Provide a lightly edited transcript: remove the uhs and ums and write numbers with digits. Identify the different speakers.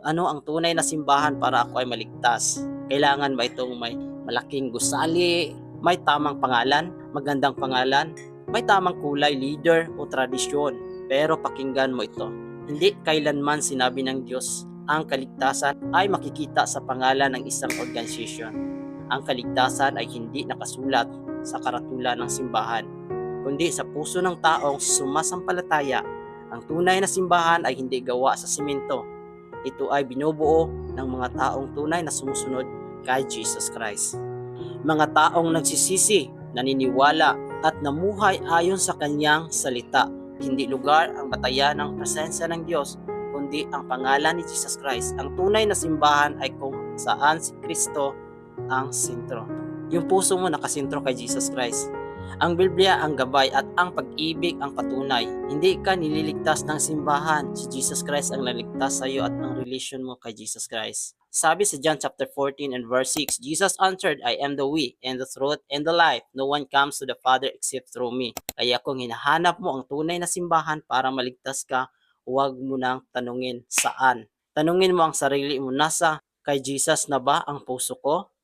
Speaker 1: Ano ang tunay na simbahan para ako ay maligtas? Kailangan ba itong may malaking gusali, may tamang pangalan, magandang pangalan, may tamang kulay, leader o tradisyon? Pero pakinggan mo ito. Hindi kailanman sinabi ng Diyos ang kaligtasan ay makikita sa pangalan ng isang organisasyon. Ang kaligtasan ay hindi nakasulat sa karatulan ng simbahan, kundi sa puso ng taong sumasampalataya. Ang tunay na simbahan ay hindi gawa sa simento. Ito ay binubuo ng mga taong tunay na sumusunod kay Jesus Christ. Mga taong nagsisisi, naniniwala at namuhay ayon sa kanyang salita. Hindi lugar ang batayan ng presensya ng Diyos, kundi ang pangalan ni Jesus Christ. Ang tunay na simbahan ay kung saan si Kristo ang sentro. Yung puso mo nakasentro kay Jesus Christ. Ang Biblia ang gabay at ang pag-ibig ang patunay. Hindi ka nililigtas ng simbahan. Si Jesus Christ ang naligtas sa iyo at ang relation mo kay Jesus Christ. Sabi sa John chapter 14 and verse 6, Jesus answered, I am the way and the truth and the life. No one comes to the Father except through me. Kaya kung hinahanap mo ang tunay na simbahan para maligtas ka, huwag mo nang tanungin saan. Tanungin mo ang sarili mo, nasa kay Jesus na ba ang puso ko?